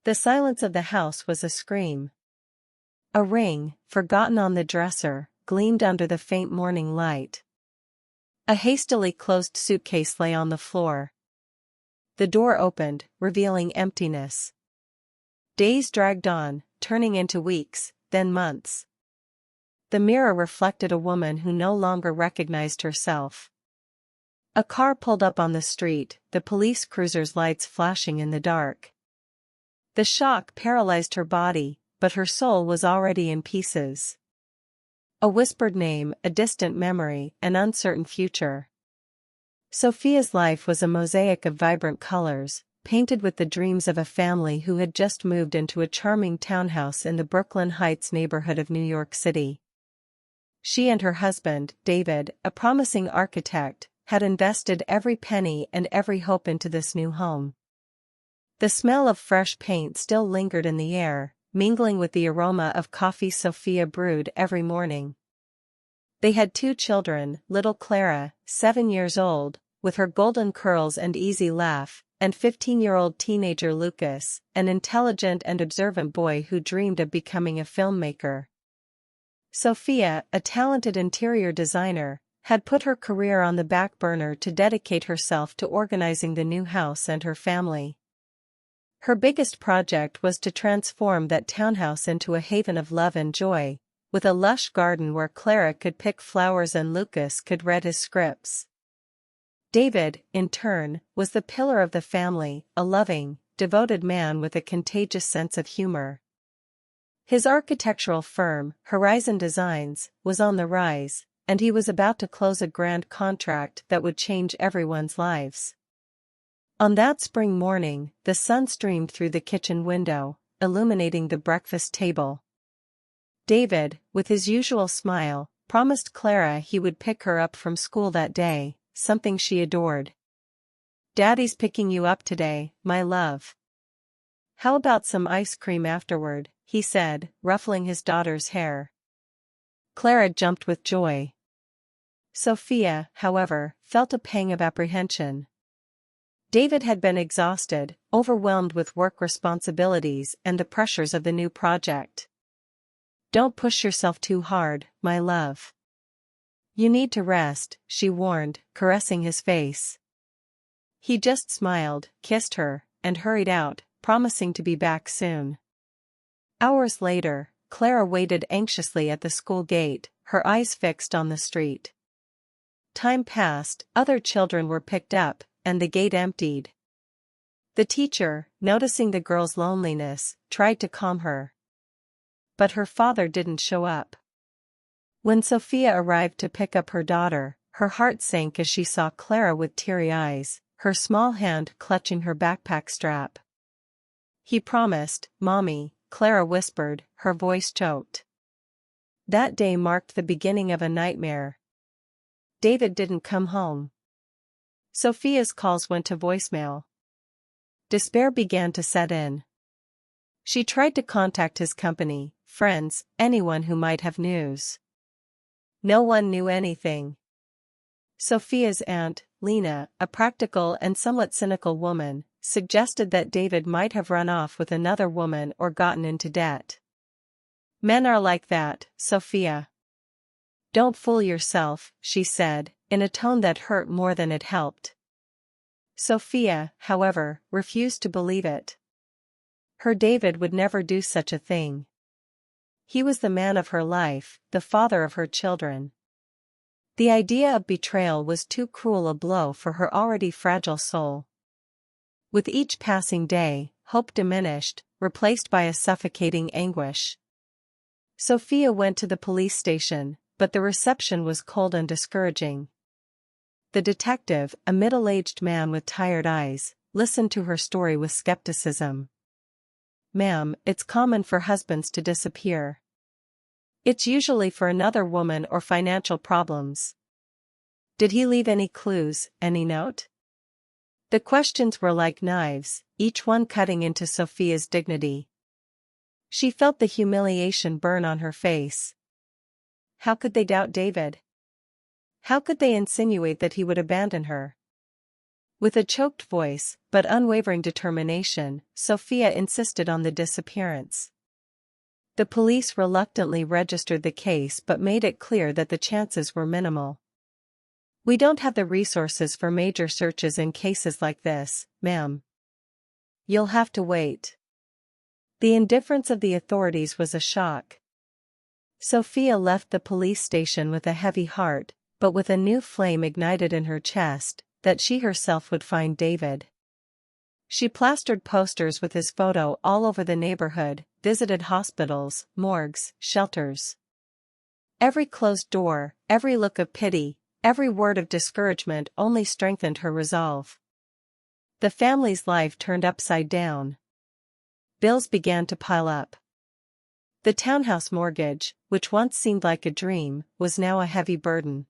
The silence of the house was a scream. A ring, forgotten on the dresser, gleamed under the faint morning light. A hastily closed suitcase lay on the floor. The door opened, revealing emptiness. Days dragged on, turning into weeks, then months. The mirror reflected a woman who no longer recognized herself. A car pulled up on the street, the police cruiser's lights flashing in the dark. The shock paralyzed her body, but her soul was already in pieces. A whispered name, a distant memory, an uncertain future. Sofia's life was a mosaic of vibrant colors, painted with the dreams of a family who had just moved into a charming townhouse in the Brooklyn Heights neighborhood of New York City. She and her husband, David, a promising architect, had invested every penny and every hope into this new home. The smell of fresh paint still lingered in the air, mingling with the aroma of coffee Sofia brewed every morning. They had 2 children, little Clara, 7 years old, with her golden curls and easy laugh, and 15-year-old teenager Lucas, an intelligent and observant boy who dreamed of becoming a filmmaker. Sofia, a talented interior designer, had put her career on the back burner to dedicate herself to organizing the new house and her family. Her biggest project was to transform that townhouse into a haven of love and joy, with a lush garden where Clara could pick flowers and Lucas could read his scripts. David, in turn, was the pillar of the family, a loving, devoted man with a contagious sense of humor. His architectural firm, Horizon Designs, was on the rise, and he was about to close a grand contract that would change everyone's lives. On that spring morning, the sun streamed through the kitchen window, illuminating the breakfast table. David, with his usual smile, promised Clara he would pick her up from school that day, something she adored. "Daddy's picking you up today, my love. How about some ice cream afterward?" he said, ruffling his daughter's hair. Clara jumped with joy. Sofia, however, felt a pang of apprehension. David had been exhausted, overwhelmed with work responsibilities and the pressures of the new project. "Don't push yourself too hard, my love. You need to rest," she warned, caressing his face. He just smiled, kissed her, and hurried out, promising to be back soon. Hours later, Clara waited anxiously at the school gate, her eyes fixed on the street. Time passed, other children were picked up, and the gate emptied. The teacher, noticing the girl's loneliness, tried to calm her. But her father didn't show up. When Sofia arrived to pick up her daughter, her heart sank as she saw Clara with teary eyes, her small hand clutching her backpack strap. "He promised, Mommy," Clara whispered, her voice choked. That day marked the beginning of a nightmare. David didn't come home. Sofia's calls went to voicemail. Despair began to set in. She tried to contact his company, friends, anyone who might have news. No one knew anything. Sofia's aunt, Lena, a practical and somewhat cynical woman, suggested that David might have run off with another woman or gotten into debt. "Men are like that, Sofia. Don't fool yourself," she said, in a tone that hurt more than it helped. Sofia, however, refused to believe it. Her David would never do such a thing. He was the man of her life, the father of her children. The idea of betrayal was too cruel a blow for her already fragile soul. With each passing day, hope diminished, replaced by a suffocating anguish. Sofia went to the police station, but the reception was cold and discouraging. The detective, a middle-aged man with tired eyes, listened to her story with skepticism. "Ma'am, it's common for husbands to disappear. It's usually for another woman or financial problems. Did he leave any clues, any note?" The questions were like knives, each one cutting into Sofia's dignity. She felt the humiliation burn on her face. How could they doubt David? How could they insinuate that he would abandon her? With a choked voice, but unwavering determination, Sofia insisted on the disappearance. The police reluctantly registered the case but made it clear that the chances were minimal. "We don't have the resources for major searches in cases like this, ma'am. You'll have to wait." The indifference of the authorities was a shock. Sofia left the police station with a heavy heart, but with a new flame ignited in her chest, that she herself would find David. She plastered posters with his photo all over the neighborhood, visited hospitals, morgues, shelters. Every closed door, every look of pity, every word of discouragement only strengthened her resolve. The family's life turned upside down. Bills began to pile up. The townhouse mortgage, which once seemed like a dream, was now a heavy burden.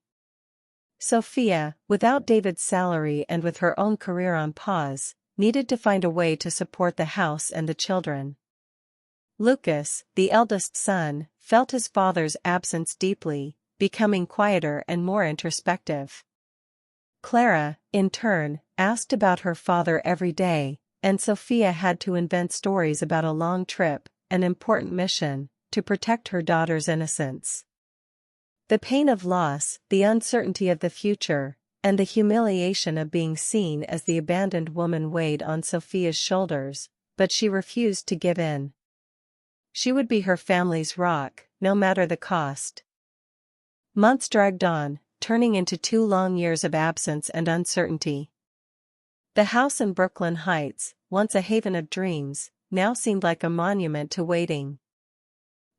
Sofia, without David's salary and with her own career on pause, needed to find a way to support the house and the children. Lucas, the eldest son, felt his father's absence deeply, becoming quieter and more introspective. Clara, in turn, asked about her father every day, and Sofia had to invent stories about a long trip, an important mission, to protect her daughter's innocence. The pain of loss, the uncertainty of the future, and the humiliation of being seen as the abandoned woman weighed on Sofia's shoulders, but she refused to give in. She would be her family's rock, no matter the cost. Months dragged on, turning into 2 long years of absence and uncertainty. The house in Brooklyn Heights, once a haven of dreams, now seemed like a monument to waiting.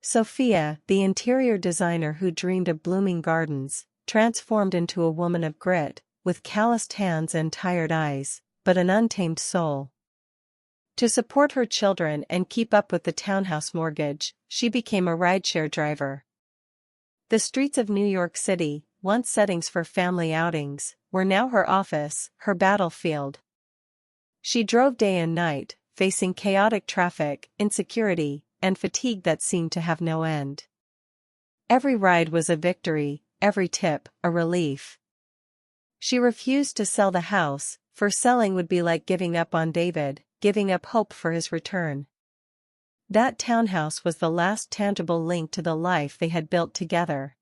Sofia, the interior designer who dreamed of blooming gardens, transformed into a woman of grit, with calloused hands and tired eyes, but an untamed soul. To support her children and keep up with the townhouse mortgage, she became a rideshare driver. The streets of New York City, once settings for family outings, were now her office, her battlefield. She drove day and night, facing chaotic traffic, insecurity, and fatigue that seemed to have no end. Every ride was a victory, every tip, a relief. She refused to sell the house, for selling would be like giving up on David, giving up hope for his return. That townhouse was the last tangible link to the life they had built together.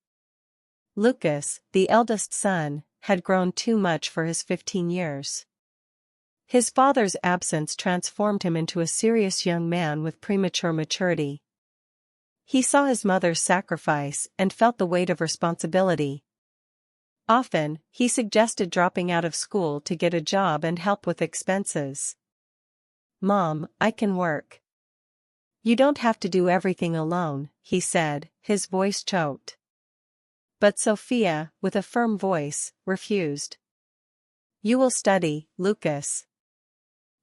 Lucas, the eldest son, had grown too much for his 15 years. His father's absence transformed him into a serious young man with premature maturity. He saw his mother's sacrifice and felt the weight of responsibility. Often, he suggested dropping out of school to get a job and help with expenses. "Mom, I can work. You don't have to do everything alone," he said, his voice choked. But Sofia, with a firm voice, refused. "You will study, Lucas.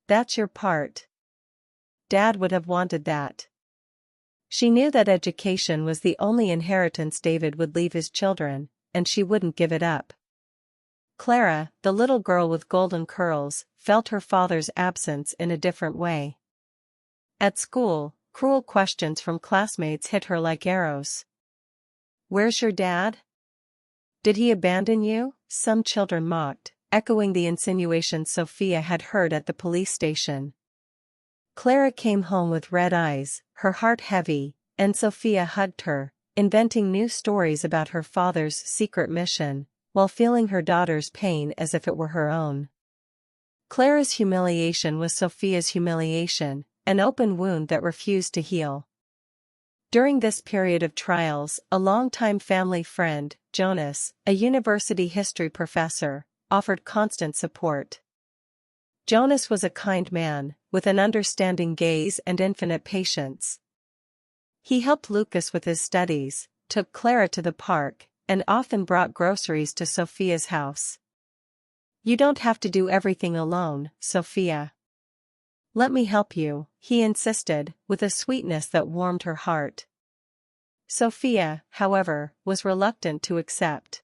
That's your part. Dad would have wanted that." She knew that education was the only inheritance David would leave his children, and she wouldn't give it up. Clara, the little girl with golden curls, felt her father's absence in a different way. At school, cruel questions from classmates hit her like arrows. "Where's your dad? Did he abandon you?" some children mocked, echoing the insinuations Sofia had heard at the police station. Clara came home with red eyes, her heart heavy, and Sofia hugged her, inventing new stories about her father's secret mission, while feeling her daughter's pain as if it were her own. Clara's humiliation was Sofia's humiliation, an open wound that refused to heal. During this period of trials, a longtime family friend, Jonas, a university history professor, offered constant support. Jonas was a kind man, with an understanding gaze and infinite patience. He helped Lucas with his studies, took Clara to the park, and often brought groceries to Sofia's house. "You don't have to do everything alone, Sofia. Let me help you," he insisted, with a sweetness that warmed her heart. Sofia, however, was reluctant to accept.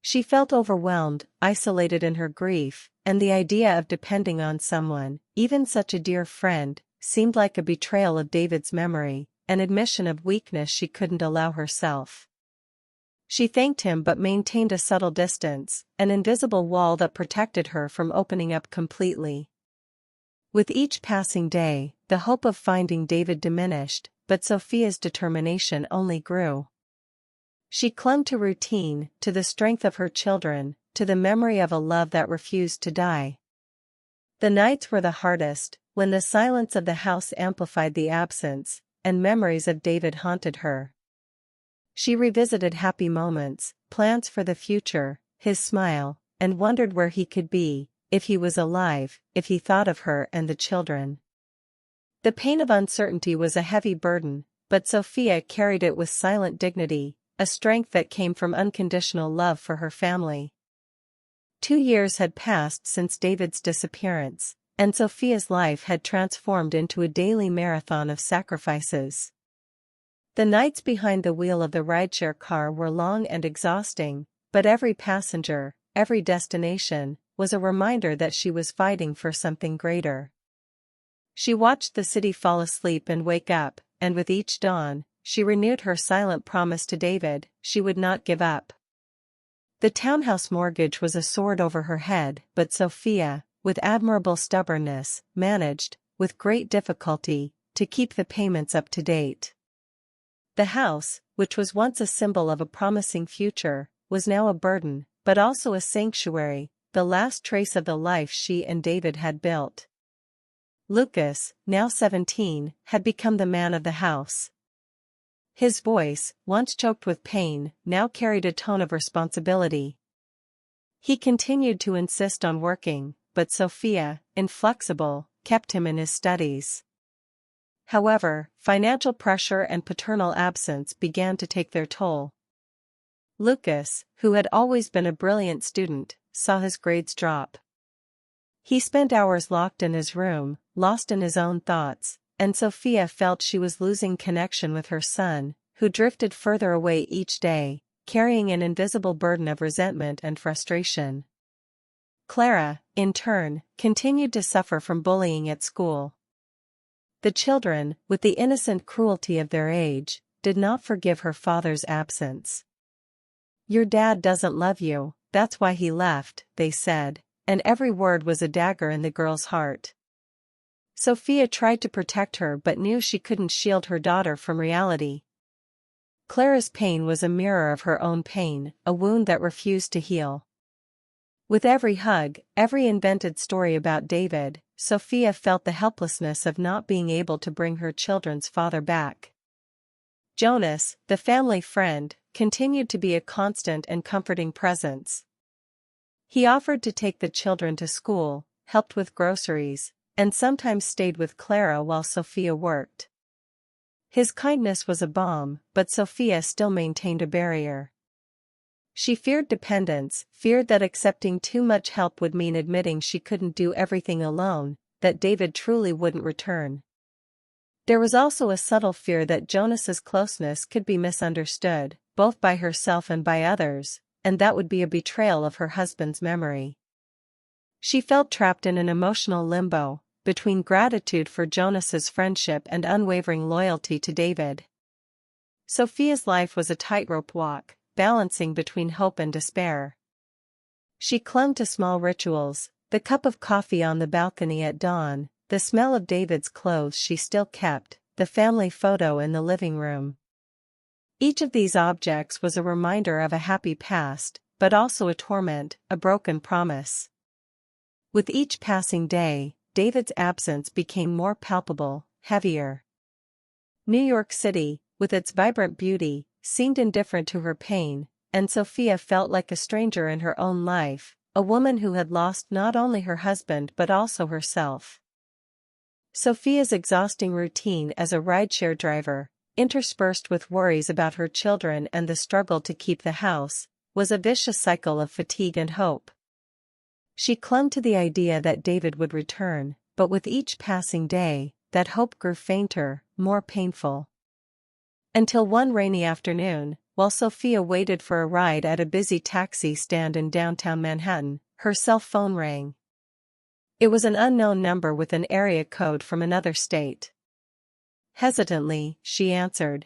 She felt overwhelmed, isolated in her grief, and the idea of depending on someone, even such a dear friend, seemed like a betrayal of David's memory, an admission of weakness she couldn't allow herself. She thanked him but maintained a subtle distance, an invisible wall that protected her from opening up completely. With each passing day, the hope of finding David diminished, but Sofia's determination only grew. She clung to routine, to the strength of her children, to the memory of a love that refused to die. The nights were the hardest, when the silence of the house amplified the absence, and memories of David haunted her. She revisited happy moments, plans for the future, his smile, and wondered where he could be, if he was alive, if he thought of her and the children. The pain of uncertainty was a heavy burden, but Sofia carried it with silent dignity, a strength that came from unconditional love for her family. 2 years had passed since David's disappearance, and Sofia's life had transformed into a daily marathon of sacrifices. The nights behind the wheel of the rideshare car were long and exhausting, but every passenger, every destination, was a reminder that she was fighting for something greater. She watched the city fall asleep and wake up, and with each dawn, she renewed her silent promise to David, she would not give up. The townhouse mortgage was a sword over her head, but Sofia, with admirable stubbornness, managed, with great difficulty, to keep the payments up to date. The house, which was once a symbol of a promising future, was now a burden, but also a sanctuary, the last trace of the life she and David had built. Lucas, now 17, had become the man of the house. His voice, once choked with pain, now carried a tone of responsibility. He continued to insist on working, but Sofia, inflexible, kept him in his studies. However, financial pressure and paternal absence began to take their toll. Lucas, who had always been a brilliant student, saw his grades drop. He spent hours locked in his room, lost in his own thoughts, and Sofia felt she was losing connection with her son, who drifted further away each day, carrying an invisible burden of resentment and frustration. Clara, in turn, continued to suffer from bullying at school. The children, with the innocent cruelty of their age, did not forgive her father's absence. "Your dad doesn't love you, that's why he left," they said, and every word was a dagger in the girl's heart. Sofia tried to protect her but knew she couldn't shield her daughter from reality. Clara's pain was a mirror of her own pain, a wound that refused to heal. With every hug, every invented story about David, Sofia felt the helplessness of not being able to bring her children's father back. Jonas, the family friend, continued to be a constant and comforting presence. He offered to take the children to school, helped with groceries, and sometimes stayed with Clara while Sofia worked. His kindness was a balm, but Sofia still maintained a barrier. She feared dependence, feared that accepting too much help would mean admitting she couldn't do everything alone, that David truly wouldn't return. There was also a subtle fear that Jonas's closeness could be misunderstood, both by herself and by others, and that would be a betrayal of her husband's memory. She felt trapped in an emotional limbo, between gratitude for Jonas's friendship and unwavering loyalty to David. Sofia's life was a tightrope walk, balancing between hope and despair. She clung to small rituals, the cup of coffee on the balcony at dawn, the smell of David's clothes she still kept, the family photo in the living room. Each of these objects was a reminder of a happy past, but also a torment, a broken promise. With each passing day, David's absence became more palpable, heavier. New York City, with its vibrant beauty, seemed indifferent to her pain, and Sofia felt like a stranger in her own life, a woman who had lost not only her husband but also herself. Sofia's exhausting routine as a rideshare driver, interspersed with worries about her children and the struggle to keep the house, was a vicious cycle of fatigue and hope. She clung to the idea that David would return, but with each passing day, that hope grew fainter, more painful. Until one rainy afternoon, while Sofia waited for a ride at a busy taxi stand in downtown Manhattan, her cell phone rang. It was an unknown number with an area code from another state. Hesitantly, she answered.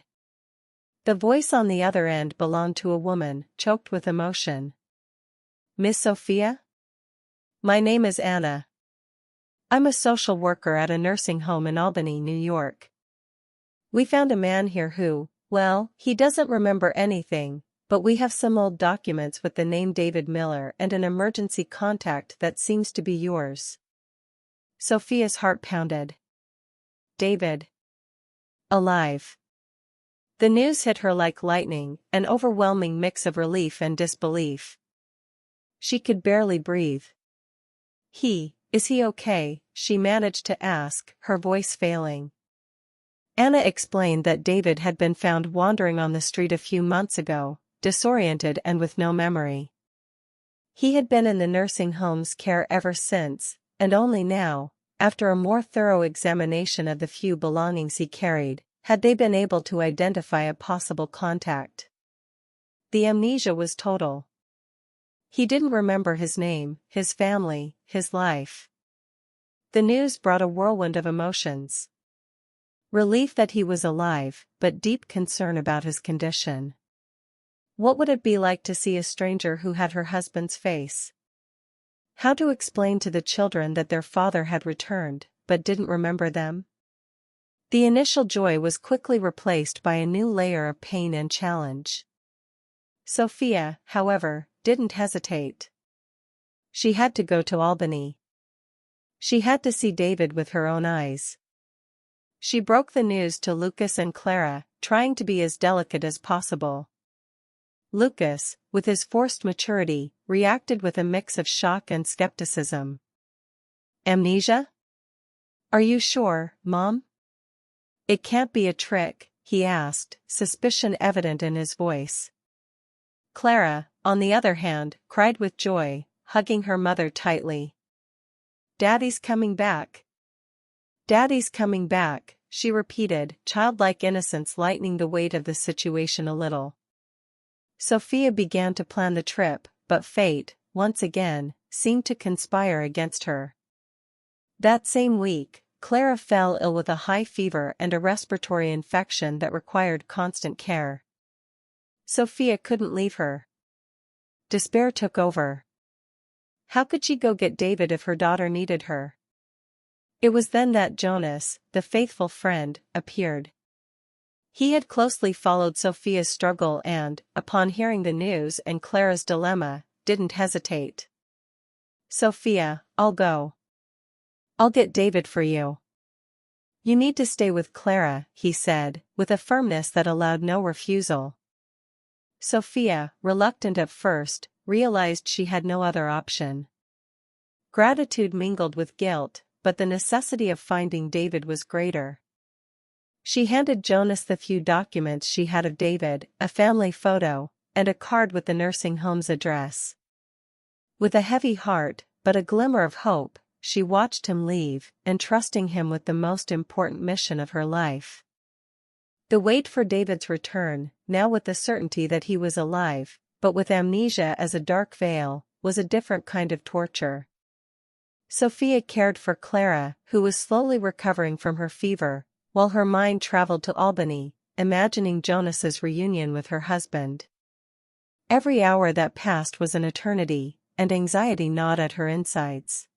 The voice on the other end belonged to a woman, choked with emotion. "Miss Sophia? My name is Anna. I'm a social worker at a nursing home in Albany, New York. We found a man here who, well, he doesn't remember anything, but we have some old documents with the name David Miller and an emergency contact that seems to be yours." Sophia's heart pounded. David. Alive. The news hit her like lightning, an overwhelming mix of relief and disbelief. She could barely breathe. Is he okay?" she managed to ask, her voice failing. Anna explained that David had been found wandering on the street a few months ago, disoriented and with no memory. He had been in the nursing home's care ever since, and only now, after a more thorough examination of the few belongings he carried, had they been able to identify a possible contact. The amnesia was total. He didn't remember his name, his family, his life. The news brought a whirlwind of emotions. Relief that he was alive, but deep concern about his condition. What would it be like to see a stranger who had her husband's face? How to explain to the children that their father had returned, but didn't remember them? The initial joy was quickly replaced by a new layer of pain and challenge. Sophia, however, didn't hesitate. She had to go to Albany. She had to see David with her own eyes. She broke the news to Lucas and Clara, trying to be as delicate as possible. Lucas, with his forced maturity, reacted with a mix of shock and skepticism. "Amnesia? Are you sure, Mom? It can't be a trick," he asked, suspicion evident in his voice. Clara, on the other hand, cried with joy, hugging her mother tightly. "Daddy's coming back. Daddy's coming back," she repeated, childlike innocence lightening the weight of the situation a little. Sophia began to plan the trip, but fate, once again, seemed to conspire against her. That same week, Clara fell ill with a high fever and a respiratory infection that required constant care. Sophia couldn't leave her. Despair took over. How could she go get David if her daughter needed her? It was then that Jonas, the faithful friend, appeared. He had closely followed Sophia's struggle and, upon hearing the news and Clara's dilemma, didn't hesitate. "Sophia, I'll go. I'll get David for you. You need to stay with Clara," he said, with a firmness that allowed no refusal. Sophia, reluctant at first, realized she had no other option. Gratitude mingled with guilt, but the necessity of finding David was greater. She handed Jonas the few documents she had of David, a family photo, and a card with the nursing home's address. With a heavy heart, but a glimmer of hope, she watched him leave, entrusting him with the most important mission of her life. The wait for David's return, now with the certainty that he was alive, but with amnesia as a dark veil, was a different kind of torture. Sophia cared for Clara, who was slowly recovering from her fever, while her mind traveled to Albany, imagining Jonas's reunion with her husband. Every hour that passed was an eternity, and anxiety gnawed at her insides.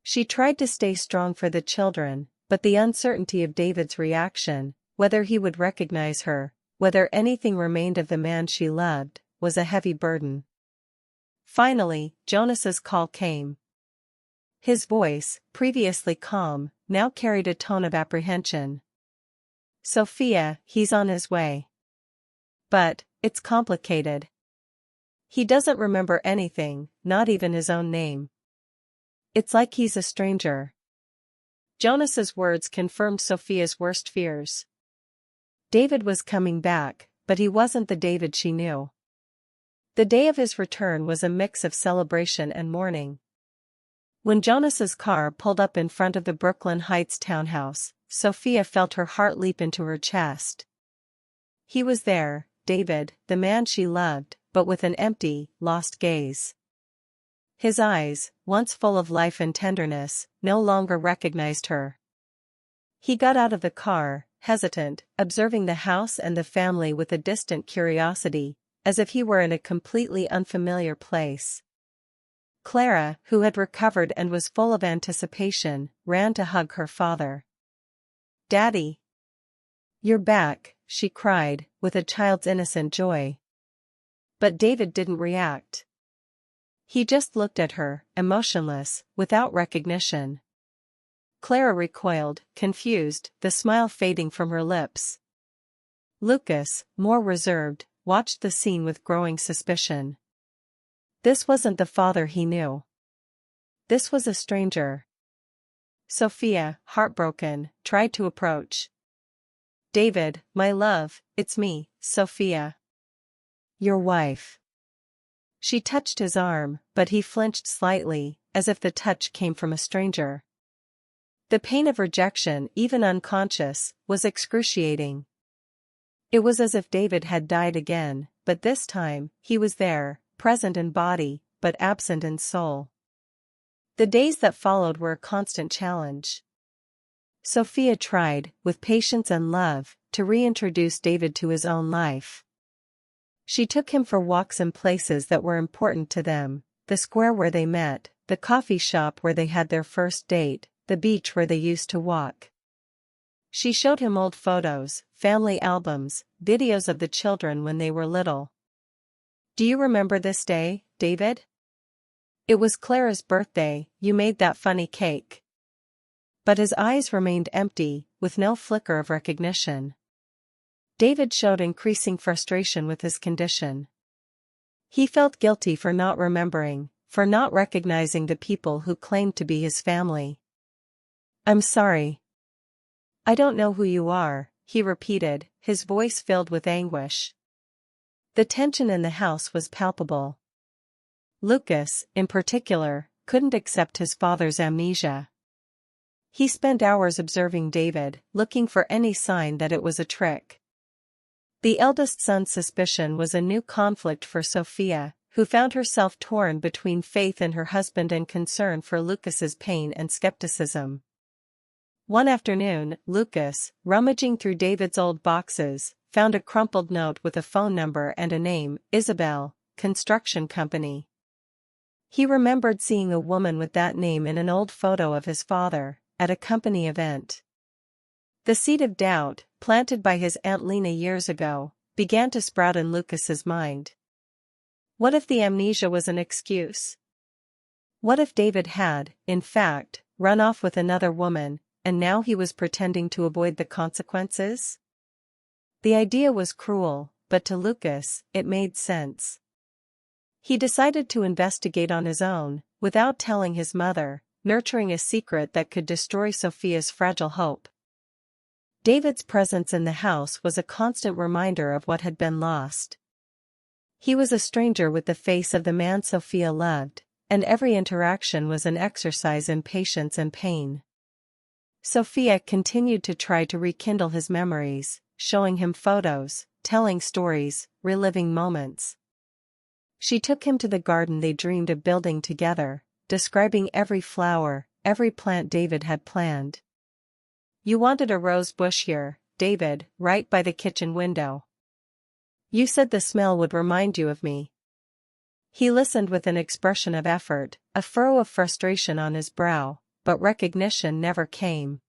She tried to stay strong for the children, but the uncertainty of David's reaction, whether he would recognize her, whether anything remained of the man she loved, was a heavy burden. Finally, Jonas's call came. His voice, previously calm, now carried a tone of apprehension. "Sophia, he's on his way. But, it's complicated. He doesn't remember anything, not even his own name. It's like he's a stranger." Jonas's words confirmed Sophia's worst fears. David was coming back, but he wasn't the David she knew. The day of his return was a mix of celebration and mourning. When Jonas's car pulled up in front of the Brooklyn Heights townhouse, Sophia felt her heart leap into her chest. He was there, David, the man she loved, but with an empty, lost gaze. His eyes, once full of life and tenderness, no longer recognized her. He got out of the car, hesitant, observing the house and the family with a distant curiosity, as if he were in a completely unfamiliar place. Clara, who had recovered and was full of anticipation, ran to hug her father. "Daddy! You're back," she cried, with a child's innocent joy. But David didn't react. He just looked at her, emotionless, without recognition. Clara recoiled, confused, the smile fading from her lips. Lucas, more reserved, watched the scene with growing suspicion. This wasn't the father he knew. This was a stranger. Sofia, heartbroken, tried to approach. "David, my love, it's me, Sofia. Your wife." She touched his arm, but he flinched slightly, as if the touch came from a stranger. The pain of rejection, even unconscious, was excruciating. It was as if David had died again, but this time, he was there, present in body, but absent in soul. The days that followed were a constant challenge. Sofia tried, with patience and love, to reintroduce David to his own life. She took him for walks in places that were important to them, the square where they met, the coffee shop where they had their first date, the beach where they used to walk. She showed him old photos, family albums, videos of the children when they were little. "Do you remember this day, David? It was Clara's birthday, you made that funny cake." But his eyes remained empty, with no flicker of recognition. David showed increasing frustration with his condition. He felt guilty for not remembering, for not recognizing the people who claimed to be his family. "I'm sorry. I don't know who you are," he repeated, his voice filled with anguish. The tension in the house was palpable. Lucas, in particular, couldn't accept his father's amnesia. He spent hours observing David, looking for any sign that it was a trick. The eldest son's suspicion was a new conflict for Sofia, who found herself torn between faith in her husband and concern for Lucas's pain and skepticism. One afternoon, Lucas, rummaging through David's old boxes, found a crumpled note with a phone number and a name, Isabel, construction company. He remembered seeing a woman with that name in an old photo of his father, at a company event. The seed of doubt, planted by his Aunt Lena years ago, began to sprout in Lucas's mind. What if the amnesia was an excuse? What if David had, in fact, run off with another woman, and now he was pretending to avoid the consequences? The idea was cruel, but to Lucas, it made sense. He decided to investigate on his own, without telling his mother, nurturing a secret that could destroy Sofia's fragile hope. David's presence in the house was a constant reminder of what had been lost. He was a stranger with the face of the man Sofia loved, and every interaction was an exercise in patience and pain. Sofia continued to try to rekindle his memories, showing him photos, telling stories, reliving moments. She took him to the garden they dreamed of building together, describing every flower, every plant David had planned. "You wanted a rose bush here, David, right by the kitchen window. You said the smell would remind you of me." He listened with an expression of effort, a furrow of frustration on his brow, but recognition never came.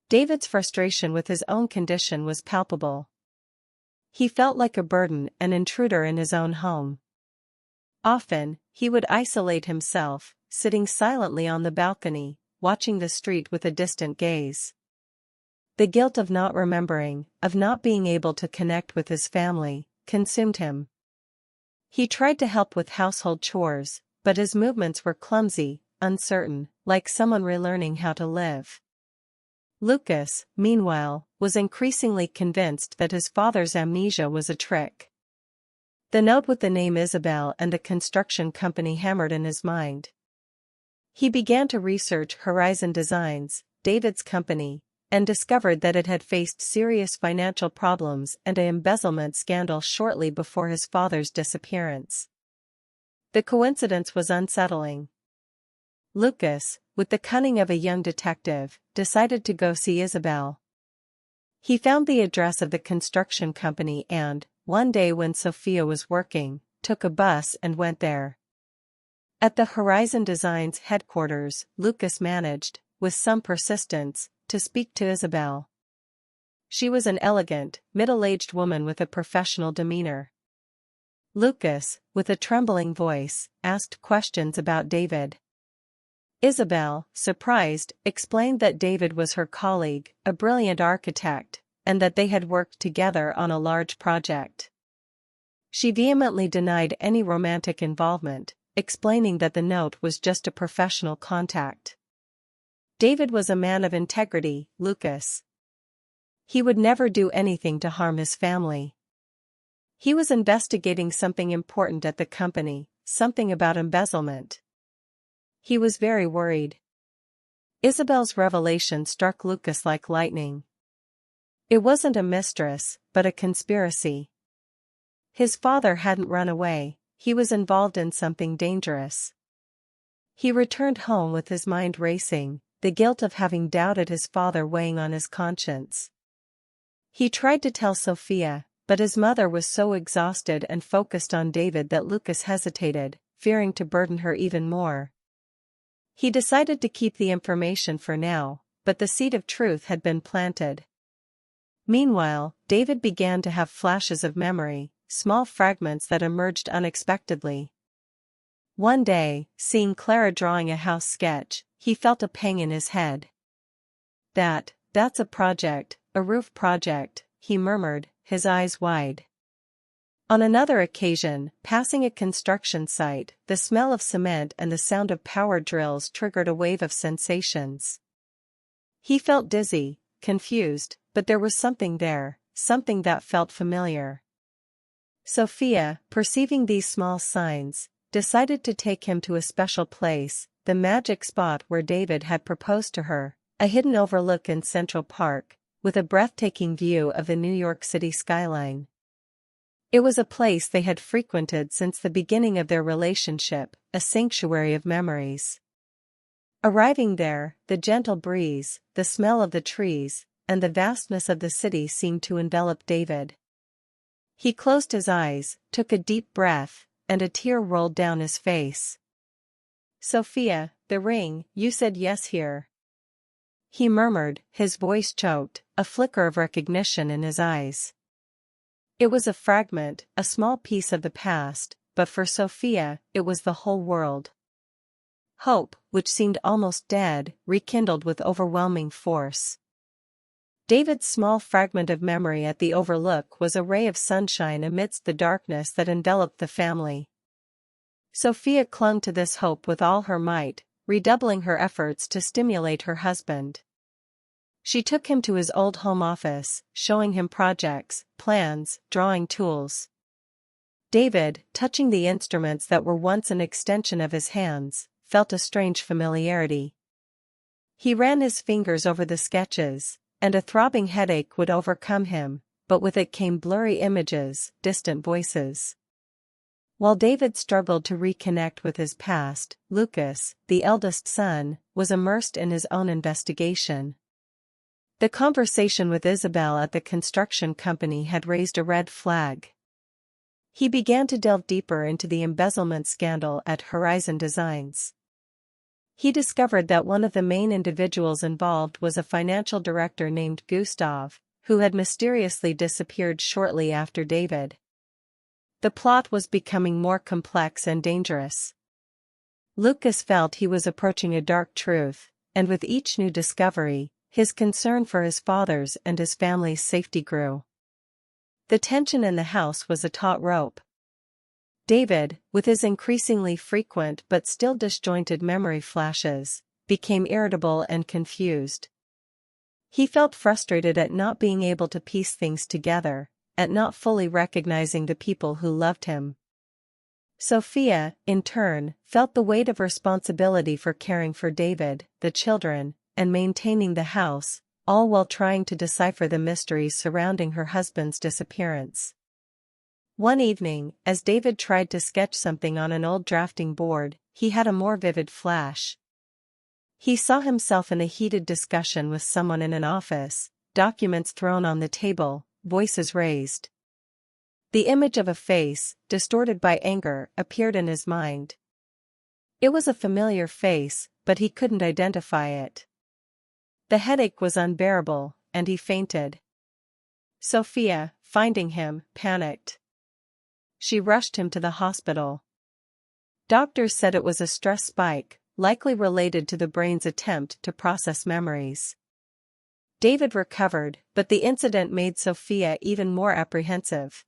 David's frustration with his own condition was palpable. He felt like a burden, an intruder in his own home. Often, he would isolate himself, sitting silently on the balcony, watching the street with a distant gaze. The guilt of not remembering, of not being able to connect with his family, consumed him. He tried to help with household chores, but his movements were clumsy, uncertain, like someone relearning how to live. Lucas, meanwhile, was increasingly convinced that his father's amnesia was a trick. The note with the name Isabel and the construction company hammered in his mind. He began to research Horizon Designs, David's company, and discovered that it had faced serious financial problems and an embezzlement scandal shortly before his father's disappearance. The coincidence was unsettling. Lucas, with the cunning of a young detective, decided to go see Isabel. He found the address of the construction company and, one day when Sofia was working, took a bus and went there. At the Horizon Designs headquarters, Lucas managed, with some persistence, to speak to Isabel. She was an elegant, middle-aged woman with a professional demeanor. Lucas, with a trembling voice, asked questions about David. Isabel, surprised, explained that David was her colleague, a brilliant architect, and that they had worked together on a large project. She vehemently denied any romantic involvement, explaining that the note was just a professional contact. David was a man of integrity, Lucas. He would never do anything to harm his family. He was investigating something important at the company, something about embezzlement. He was very worried. Isabel's revelation struck Lucas like lightning. It wasn't a mistress, but a conspiracy. His father hadn't run away, he was involved in something dangerous. He returned home with his mind racing, the guilt of having doubted his father weighing on his conscience. He tried to tell Sofia, but his mother was so exhausted and focused on David that Lucas hesitated, fearing to burden her even more. He decided to keep the information for now, but the seed of truth had been planted. Meanwhile, David began to have flashes of memory, small fragments that emerged unexpectedly. One day, seeing Clara drawing a house sketch, he felt a pang in his head. That's a project, a roof project, he murmured, his eyes wide. On another occasion, passing a construction site, the smell of cement and the sound of power drills triggered a wave of sensations. He felt dizzy, confused, but there was something there, something that felt familiar. Sofia, perceiving these small signs, decided to take him to a special place, the magic spot where David had proposed to her, a hidden overlook in Central Park, with a breathtaking view of the New York City skyline. It was a place they had frequented since the beginning of their relationship, a sanctuary of memories. Arriving there, the gentle breeze, the smell of the trees, and the vastness of the city seemed to envelop David. He closed his eyes, took a deep breath, and a tear rolled down his face. "Sofia, the ring, you said yes here," he murmured, his voice choked, a flicker of recognition in his eyes. It was a fragment, a small piece of the past, but for Sofia, it was the whole world. Hope, which seemed almost dead, rekindled with overwhelming force. David's small fragment of memory at the overlook was a ray of sunshine amidst the darkness that enveloped the family. Sofia clung to this hope with all her might, redoubling her efforts to stimulate her husband. She took him to his old home office, showing him projects, plans, drawing tools. David, touching the instruments that were once an extension of his hands, felt a strange familiarity. He ran his fingers over the sketches, and a throbbing headache would overcome him, but with it came blurry images, distant voices. While David struggled to reconnect with his past, Lucas, the eldest son, was immersed in his own investigation. The conversation with Isabel at the construction company had raised a red flag. He began to delve deeper into the embezzlement scandal at Horizon Designs. He discovered that one of the main individuals involved was a financial director named Gustav, who had mysteriously disappeared shortly after David. The plot was becoming more complex and dangerous. Lucas felt he was approaching a dark truth, and with each new discovery, his concern for his father's and his family's safety grew. The tension in the house was a taut rope. David, with his increasingly frequent but still disjointed memory flashes, became irritable and confused. He felt frustrated at not being able to piece things together, at not fully recognizing the people who loved him. Sofia, in turn, felt the weight of responsibility for caring for David, the children, and maintaining the house, all while trying to decipher the mysteries surrounding her husband's disappearance. One evening, as David tried to sketch something on an old drafting board, he had a more vivid flash. He saw himself in a heated discussion with someone in an office, documents thrown on the table, voices raised. The image of a face, distorted by anger, appeared in his mind. It was a familiar face, but he couldn't identify it. The headache was unbearable, and he fainted. Sofia, finding him, panicked. She rushed him to the hospital. Doctors said it was a stress spike, likely related to the brain's attempt to process memories. David recovered, but the incident made Sofia even more apprehensive.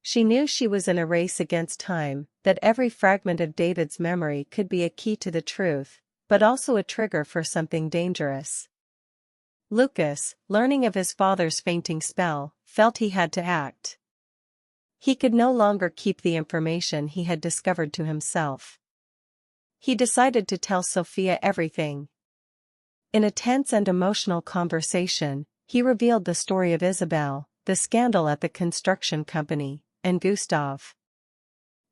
She knew she was in a race against time, that every fragment of David's memory could be a key to the truth, but also a trigger for something dangerous. Lucas, learning of his father's fainting spell, felt he had to act. He could no longer keep the information he had discovered to himself. He decided to tell Sofia everything. In a tense and emotional conversation, he revealed the story of Isabel, the scandal at the construction company, and Gustav.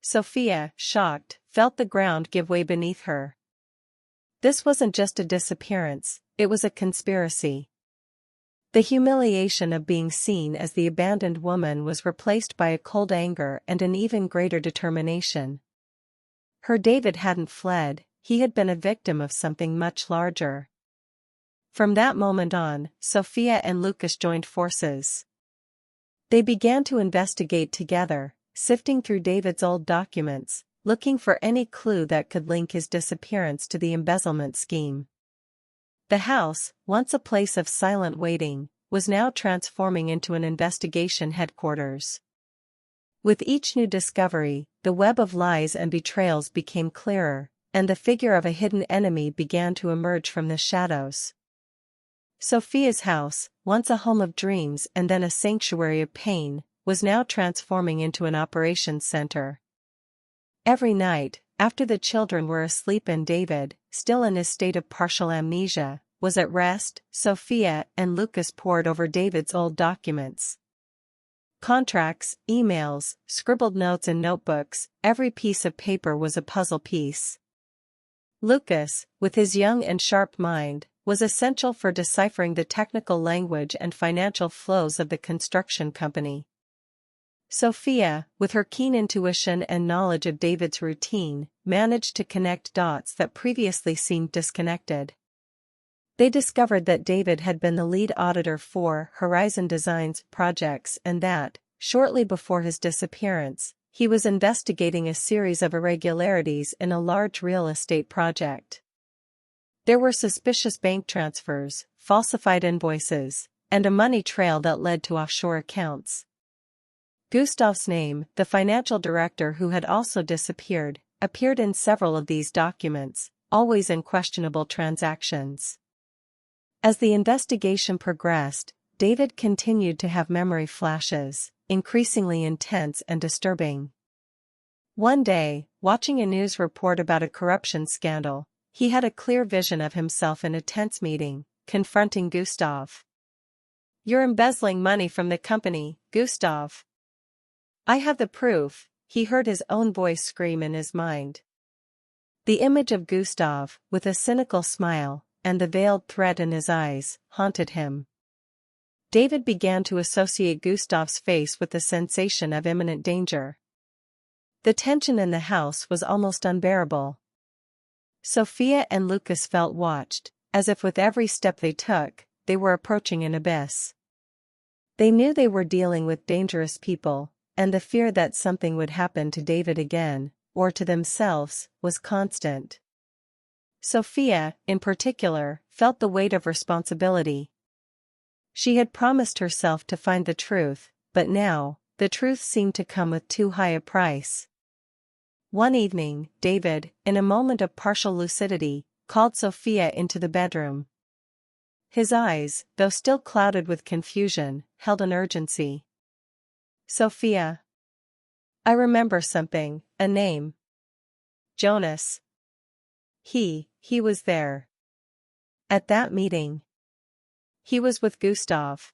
Sofia, shocked, felt the ground give way beneath her. This wasn't just a disappearance, it was a conspiracy. The humiliation of being seen as the abandoned woman was replaced by a cold anger and an even greater determination. Her David hadn't fled, he had been a victim of something much larger. From that moment on, Sofia and Lucas joined forces. They began to investigate together, sifting through David's old documents, looking for any clue that could link his disappearance to the embezzlement scheme. The house, once a place of silent waiting, was now transforming into an investigation headquarters. With each new discovery, the web of lies and betrayals became clearer, and the figure of a hidden enemy began to emerge from the shadows. Sofia's house, once a home of dreams and then a sanctuary of pain, was now transforming into an operations center. Every night, after the children were asleep and David, still in his state of partial amnesia, was at rest, Sofia and Lucas pored over David's old documents. Contracts, emails, scribbled notes and notebooks, every piece of paper was a puzzle piece. Lucas, with his young and sharp mind, was essential for deciphering the technical language and financial flows of the construction company. Sofia, with her keen intuition and knowledge of David's routine, managed to connect dots that previously seemed disconnected. They discovered that David had been the lead auditor for Horizon Design's projects and that, shortly before his disappearance, he was investigating a series of irregularities in a large real estate project. There were suspicious bank transfers, falsified invoices, and a money trail that led to offshore accounts. Gustav's name, the financial director who had also disappeared, appeared in several of these documents, always in questionable transactions. As the investigation progressed, David continued to have memory flashes, increasingly intense and disturbing. One day, watching a news report about a corruption scandal, he had a clear vision of himself in a tense meeting, confronting Gustav. "You're embezzling money from the company, Gustav." "I have the proof," he heard his own voice scream in his mind. The image of Gustav, with a cynical smile, and the veiled threat in his eyes, haunted him. David began to associate Gustav's face with the sensation of imminent danger. The tension in the house was almost unbearable. Sofia and Lucas felt watched, as if with every step they took, they were approaching an abyss. They knew they were dealing with dangerous people, and the fear that something would happen to David again, or to themselves, was constant. Sofia, in particular, felt the weight of responsibility. She had promised herself to find the truth, but now, the truth seemed to come with too high a price. One evening, David, in a moment of partial lucidity, called Sofia into the bedroom. His eyes, though still clouded with confusion, held an urgency. "Sofia. I remember something, a name. Jonas. He was there. At that meeting. He was with Gustav."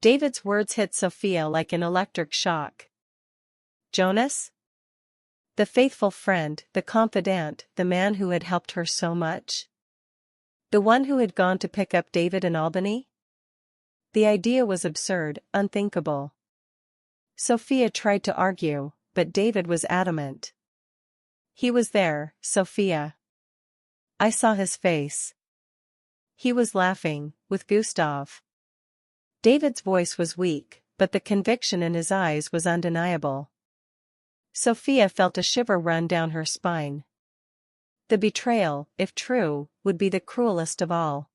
David's words hit Sofia like an electric shock. Jonas? The faithful friend, the confidant, the man who had helped her so much? The one who had gone to pick up David in Albany? The idea was absurd, unthinkable. Sofia tried to argue, but David was adamant. He was there, Sofia. I saw his face. He was laughing, with Gustav. David's voice was weak, but the conviction in his eyes was undeniable. Sofia felt a shiver run down her spine. The betrayal, if true, would be the cruelest of all.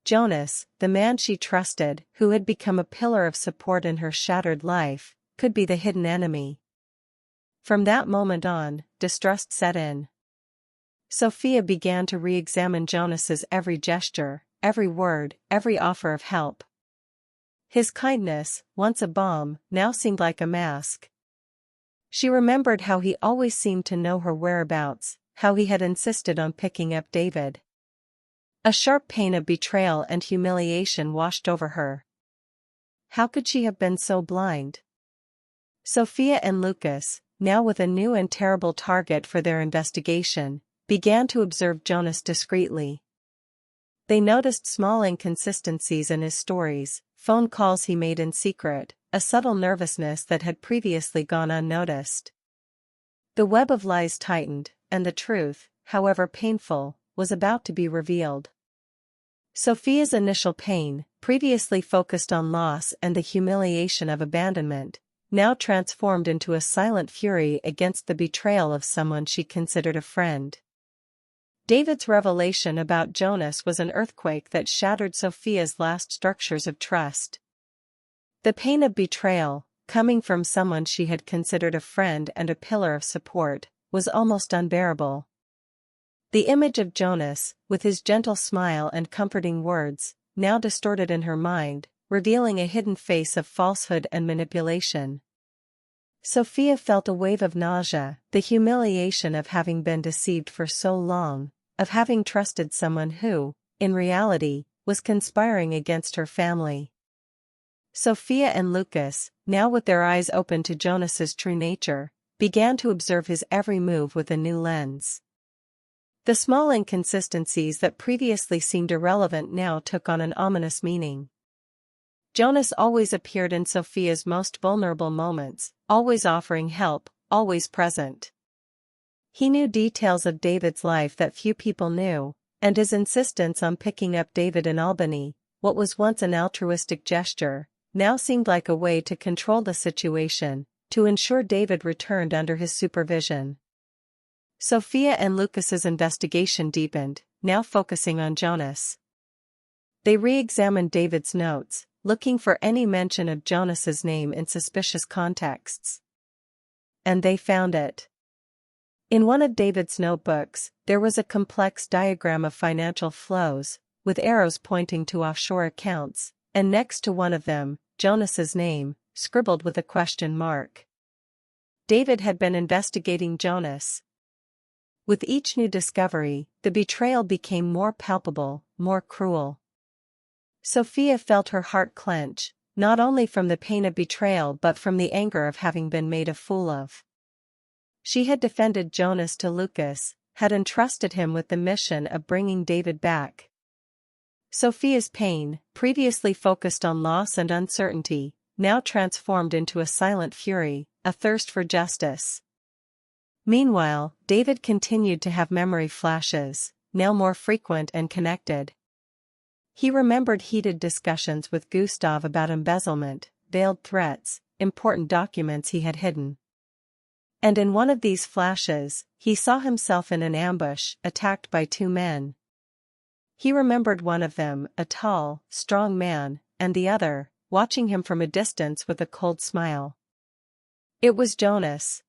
Jonas, the man she trusted, who had become a pillar of support in her shattered life, could be the hidden enemy. From that moment on, distrust set in. Sofia began to re-examine Jonas's every gesture, every word, every offer of help. His kindness, once a balm, now seemed like a mask. She remembered how he always seemed to know her whereabouts, how he had insisted on picking up David. A sharp pain of betrayal and humiliation washed over her. How could she have been so blind? Sofia and Lucas, now with a new and terrible target for their investigation, began to observe Jonas discreetly. They noticed small inconsistencies in his stories, phone calls he made in secret, a subtle nervousness that had previously gone unnoticed. The web of lies tightened, and the truth, however painful, was about to be revealed. Sofia's initial pain, previously focused on loss and the humiliation of abandonment, now transformed into a silent fury against the betrayal of someone she considered a friend. David's revelation about Jonas was an earthquake that shattered Sofia's last structures of trust. The pain of betrayal, coming from someone she had considered a friend and a pillar of support, was almost unbearable. The image of Jonas, with his gentle smile and comforting words, now distorted in her mind, revealing a hidden face of falsehood and manipulation. Sofia felt a wave of nausea, the humiliation of having been deceived for so long, of having trusted someone who, in reality, was conspiring against her family. Sofia and Lucas, now with their eyes open to Jonas's true nature, began to observe his every move with a new lens. The small inconsistencies that previously seemed irrelevant now took on an ominous meaning. Jonas always appeared in Sofia's most vulnerable moments, always offering help, always present. He knew details of David's life that few people knew, and his insistence on picking up David in Albany, what was once an altruistic gesture, now seemed like a way to control the situation, to ensure David returned under his supervision. Sofia and Lucas's investigation deepened, now focusing on Jonas. They re-examined David's notes, looking for any mention of Jonas's name in suspicious contexts. And they found it. In one of David's notebooks, there was a complex diagram of financial flows, with arrows pointing to offshore accounts, and next to one of them, Jonas's name, scribbled with a question mark. David had been investigating Jonas. With each new discovery, the betrayal became more palpable, more cruel. Sofia felt her heart clench, not only from the pain of betrayal but from the anger of having been made a fool of. She had defended Jonas to Lucas, had entrusted him with the mission of bringing David back. Sofia's pain, previously focused on loss and uncertainty, now transformed into a silent fury, a thirst for justice. Meanwhile, David continued to have memory flashes, now more frequent and connected. He remembered heated discussions with Gustav about embezzlement, veiled threats, important documents he had hidden. And in one of these flashes, he saw himself in an ambush, attacked by two men. He remembered one of them, a tall, strong man, and the other, watching him from a distance with a cold smile. It was Jonas.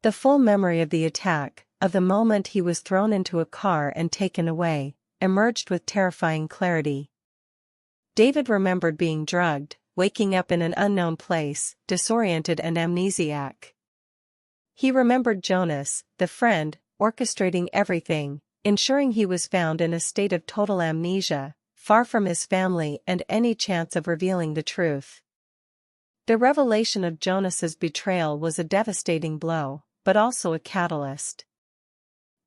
The full memory of the attack, of the moment he was thrown into a car and taken away, emerged with terrifying clarity. David remembered being drugged, waking up in an unknown place, disoriented and amnesiac. He remembered Jonas, the friend, orchestrating everything, ensuring he was found in a state of total amnesia, far from his family and any chance of revealing the truth. The revelation of Jonas's betrayal was a devastating blow, but also a catalyst.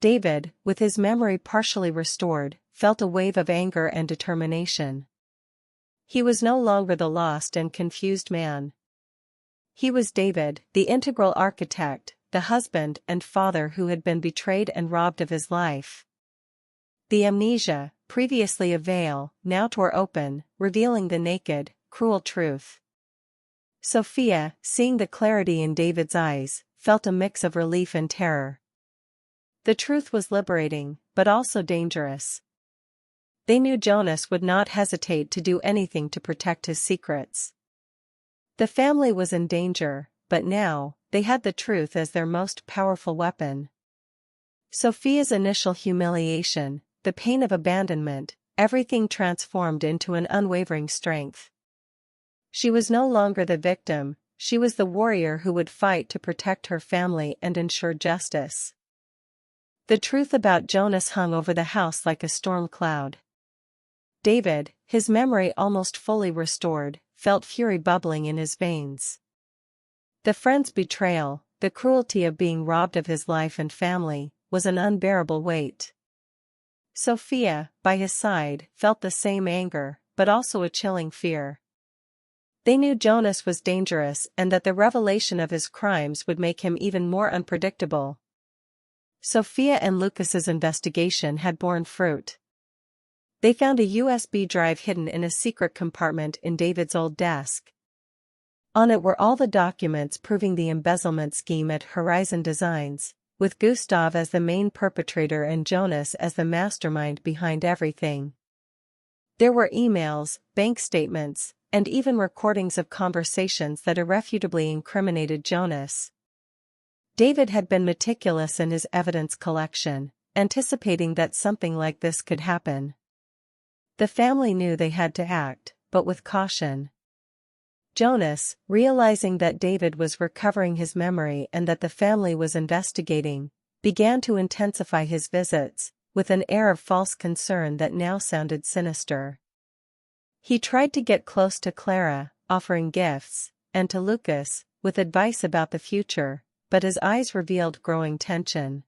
David, with his memory partially restored, felt a wave of anger and determination. He was no longer the lost and confused man. He was David, the integral architect, the husband and father who had been betrayed and robbed of his life. The amnesia, previously a veil, now tore open, revealing the naked, cruel truth. Sofia, seeing the clarity in David's eyes, felt a mix of relief and terror. The truth was liberating, but also dangerous. They knew Jonas would not hesitate to do anything to protect his secrets. The family was in danger, but now, they had the truth as their most powerful weapon. Sofia's initial humiliation, the pain of abandonment, everything transformed into an unwavering strength. She was no longer the victim, she was the warrior who would fight to protect her family and ensure justice. The truth about Jonas hung over the house like a storm cloud. David, his memory almost fully restored, felt fury bubbling in his veins. The friend's betrayal, the cruelty of being robbed of his life and family, was an unbearable weight. Sofia, by his side, felt the same anger, but also a chilling fear. They knew Jonas was dangerous and that the revelation of his crimes would make him even more unpredictable. Sofia and Lucas's investigation had borne fruit. They found a USB drive hidden in a secret compartment in David's old desk. On it were all the documents proving the embezzlement scheme at Horizon Designs, with Gustav as the main perpetrator and Jonas as the mastermind behind everything. There were emails, bank statements, and even recordings of conversations that irrefutably incriminated Jonas. David had been meticulous in his evidence collection, anticipating that something like this could happen. The family knew they had to act, but with caution. Jonas, realizing that David was recovering his memory and that the family was investigating, began to intensify his visits, with an air of false concern that now sounded sinister. He tried to get close to Clara, offering gifts, and to Lucas, with advice about the future, but his eyes revealed growing tension.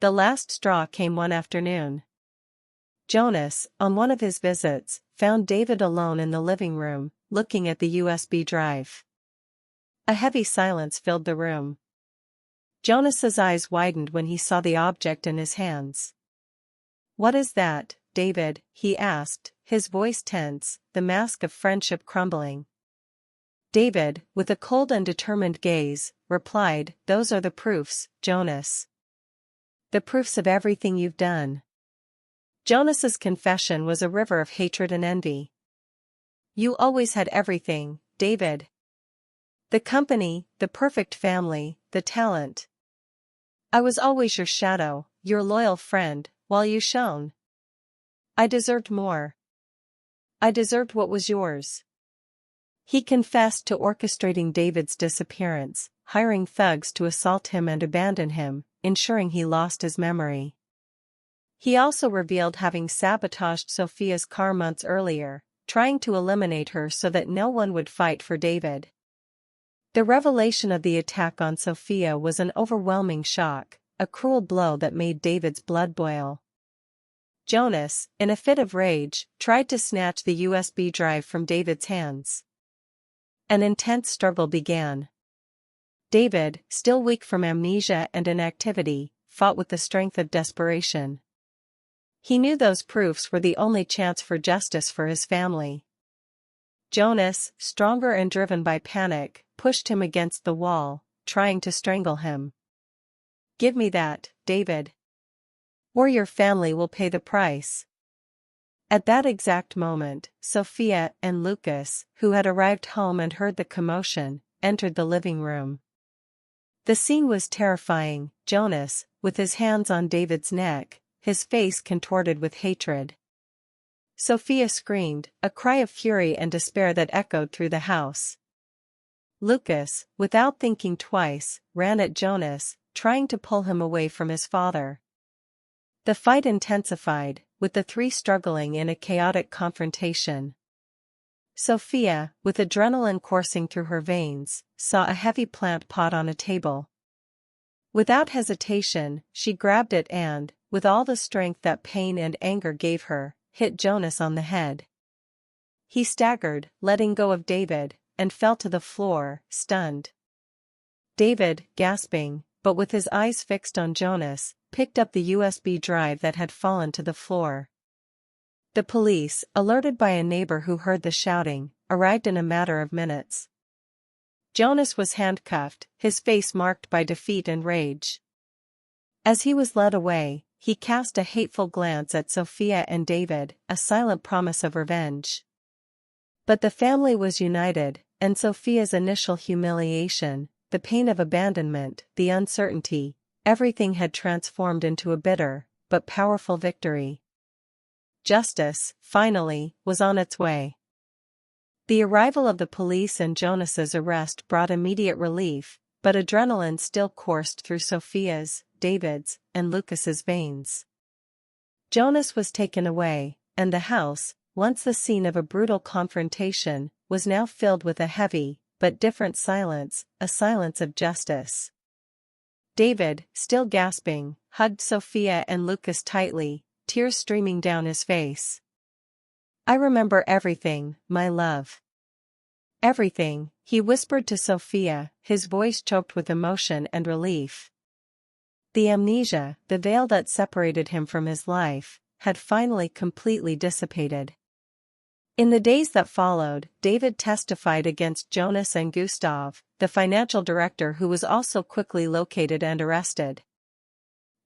The last straw came one afternoon. Jonas, on one of his visits, found David alone in the living room, looking at the USB drive. A heavy silence filled the room. Jonas's eyes widened when he saw the object in his hands. "What is that, David?" he asked, his voice tense, the mask of friendship crumbling. David, with a cold and determined gaze, replied, "Those are the proofs, Jonas. The proofs of everything you've done." Jonas's confession was a river of hatred and envy. "You always had everything, David. The company, the perfect family, the talent. I was always your shadow, your loyal friend, while you shone. I deserved more. I deserved what was yours." He confessed to orchestrating David's disappearance, hiring thugs to assault him and abandon him, ensuring he lost his memory. He also revealed having sabotaged Sofia's car months earlier, trying to eliminate her so that no one would fight for David. The revelation of the attack on Sofia was an overwhelming shock, a cruel blow that made David's blood boil. Jonas, in a fit of rage, tried to snatch the USB drive from David's hands. An intense struggle began. David, still weak from amnesia and inactivity, fought with the strength of desperation. He knew those proofs were the only chance for justice for his family. Jonas, stronger and driven by panic, pushed him against the wall, trying to strangle him. "Give me that, David. Or your family will pay the price." At that exact moment, Sofia and Lucas, who had arrived home and heard the commotion, entered the living room. The scene was terrifying. Jonas, with his hands on David's neck, his face contorted with hatred. Sofia screamed, a cry of fury and despair that echoed through the house. Lucas, without thinking twice, ran at Jonas, trying to pull him away from his father. The fight intensified, with the three struggling in a chaotic confrontation. Sofia, with adrenaline coursing through her veins, saw a heavy plant pot on a table. Without hesitation, she grabbed it and, with all the strength that pain and anger gave her, hit Jonas on the head. He staggered, letting go of David, and fell to the floor, stunned. David, gasping, but with his eyes fixed on Jonas, picked up the USB drive that had fallen to the floor. The police, alerted by a neighbor who heard the shouting, arrived in a matter of minutes. Jonas was handcuffed, his face marked by defeat and rage. As he was led away, he cast a hateful glance at Sofia and David, a silent promise of revenge. But the family was united, and Sofia's initial humiliation, the pain of abandonment, the uncertainty, everything had transformed into a bitter, but powerful victory. Justice, finally, was on its way. The arrival of the police and Jonas's arrest brought immediate relief, but adrenaline still coursed through Sofia's, David's, and Lucas's veins. Jonas was taken away, and the house, once the scene of a brutal confrontation, was now filled with a heavy, but different silence, a silence of justice. David, still gasping, hugged Sofia and Lucas tightly, tears streaming down his face. "I remember everything, my love. Everything," he whispered to Sofia, his voice choked with emotion and relief. The amnesia, the veil that separated him from his life, had finally completely dissipated. In the days that followed, David testified against Jonas and Gustav, the financial director, who was also quickly located and arrested.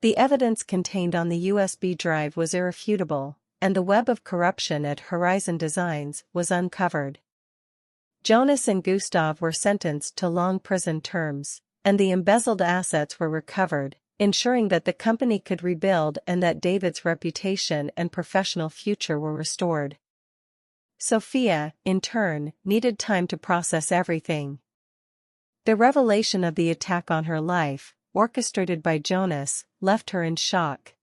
The evidence contained on the USB drive was irrefutable, and the web of corruption at Horizon Designs was uncovered. Jonas and Gustav were sentenced to long prison terms, and the embezzled assets were recovered, ensuring that the company could rebuild and that David's reputation and professional future were restored. Sofia, in turn, needed time to process everything. The revelation of the attack on her life, orchestrated by Jonas, left her in shock.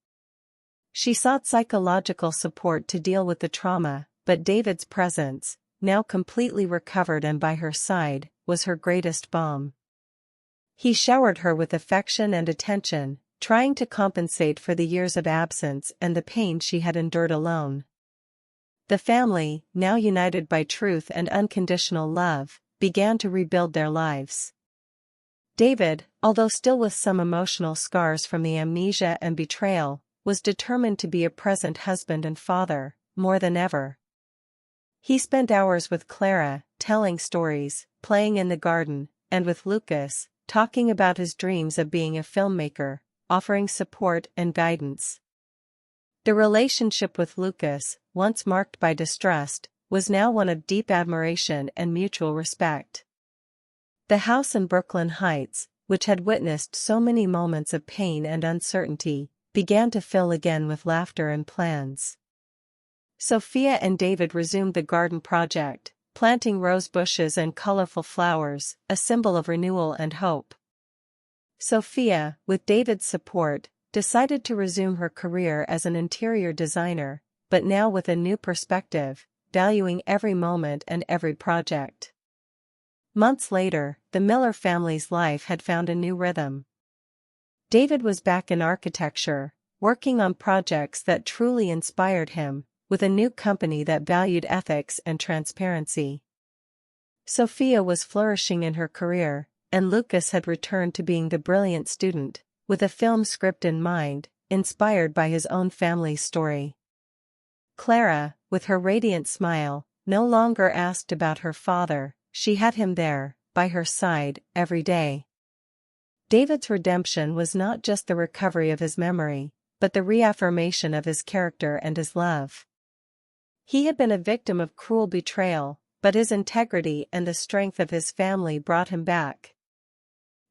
She sought psychological support to deal with the trauma, but David's presence, now completely recovered and by her side, was her greatest balm. He showered her with affection and attention, trying to compensate for the years of absence and the pain she had endured alone. The family, now united by truth and unconditional love, began to rebuild their lives. David, although still with some emotional scars from the amnesia and betrayal, was determined to be a present husband and father, more than ever. He spent hours with Clara, telling stories, playing in the garden, and with Lucas, talking about his dreams of being a filmmaker, offering support and guidance. The relationship with Lucas, once marked by distrust, was now one of deep admiration and mutual respect. The house in Brooklyn Heights, which had witnessed so many moments of pain and uncertainty, began to fill again with laughter and plans. Sofia and David resumed the garden project, planting rose bushes and colorful flowers, a symbol of renewal and hope. Sofia, with David's support, decided to resume her career as an interior designer, but now with a new perspective, valuing every moment and every project. Months later, the Miller family's life had found a new rhythm. David was back in architecture, working on projects that truly inspired him, with a new company that valued ethics and transparency. Sofia was flourishing in her career, and Lucas had returned to being the brilliant student, with a film script in mind, inspired by his own family's story. Clara, with her radiant smile, no longer asked about her father, she had him there, by her side, every day. David's redemption was not just the recovery of his memory, but the reaffirmation of his character and his love. He had been a victim of cruel betrayal, but his integrity and the strength of his family brought him back.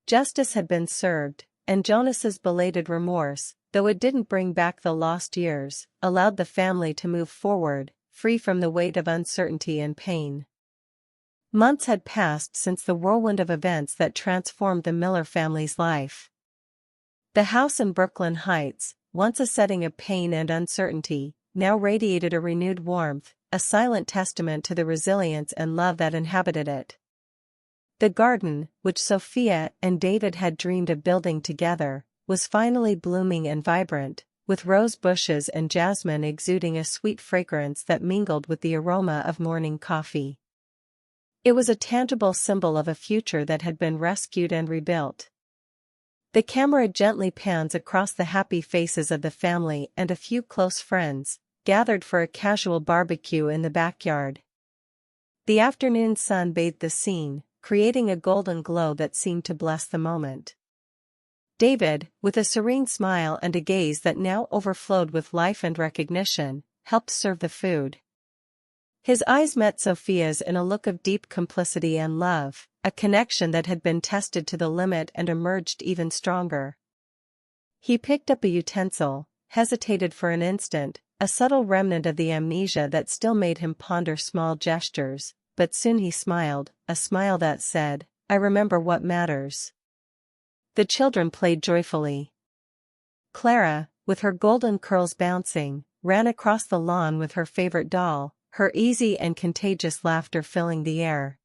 Justice had been served, and Jonas's belated remorse, though it didn't bring back the lost years, allowed the family to move forward, free from the weight of uncertainty and pain. Months had passed since the whirlwind of events that transformed the Miller family's life. The house in Brooklyn Heights, once a setting of pain and uncertainty, now radiated a renewed warmth, a silent testament to the resilience and love that inhabited it. The garden, which Sofia and David had dreamed of building together, was finally blooming and vibrant, with rose bushes and jasmine exuding a sweet fragrance that mingled with the aroma of morning coffee. It was a tangible symbol of a future that had been rescued and rebuilt. The camera gently pans across the happy faces of the family and a few close friends, gathered for a casual barbecue in the backyard. The afternoon sun bathed the scene, creating a golden glow that seemed to bless the moment. David, with a serene smile and a gaze that now overflowed with life and recognition, helped serve the food. His eyes met Sophia's in a look of deep complicity and love, a connection that had been tested to the limit and emerged even stronger. He picked up a utensil, hesitated for an instant, a subtle remnant of the amnesia that still made him ponder small gestures, but soon he smiled, a smile that said, "I remember what matters." The children played joyfully. Clara, with her golden curls bouncing, ran across the lawn with her favorite doll, her easy and contagious laughter filling the air.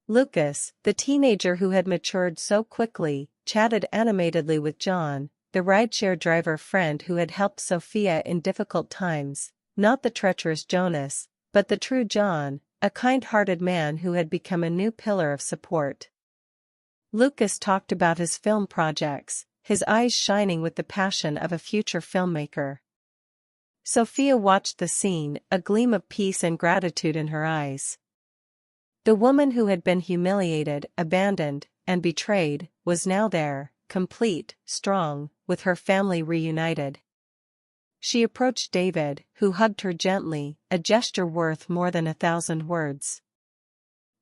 Lucas, the teenager who had matured so quickly, chatted animatedly with John, the rideshare driver friend who had helped Sofia in difficult times, not the treacherous Jonas, but the true John, a kind-hearted man who had become a new pillar of support. Lucas talked about his film projects, his eyes shining with the passion of a future filmmaker. Sofia watched the scene, a gleam of peace and gratitude in her eyes. The woman who had been humiliated, abandoned, and betrayed, was now there, complete, strong, with her family reunited. She approached David, who hugged her gently, a gesture worth more than 1,000 words.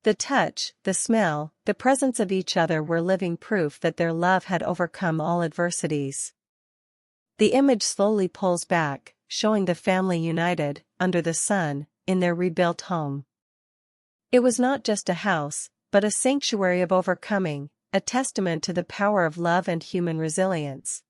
The touch, the smell, the presence of each other were living proof that their love had overcome all adversities. The image slowly pulls back, showing the family united, under the sun, in their rebuilt home. It was not just a house, but a sanctuary of overcoming, a testament to the power of love and human resilience.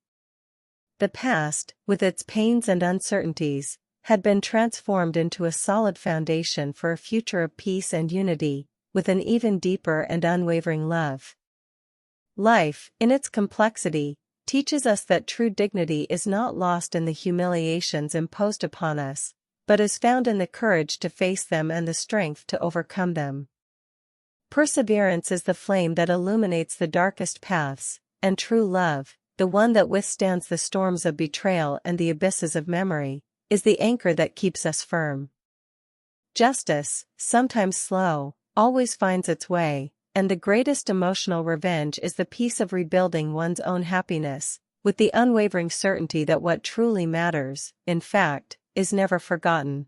The past, with its pains and uncertainties, had been transformed into a solid foundation for a future of peace and unity, with an even deeper and unwavering love. Life, in its complexity, teaches us that true dignity is not lost in the humiliations imposed upon us, but is found in the courage to face them and the strength to overcome them. Perseverance is the flame that illuminates the darkest paths, and true love, the one that withstands the storms of betrayal and the abysses of memory, is the anchor that keeps us firm. Justice, sometimes slow, always finds its way, and the greatest emotional revenge is the peace of rebuilding one's own happiness, with the unwavering certainty that what truly matters, in fact, is never forgotten.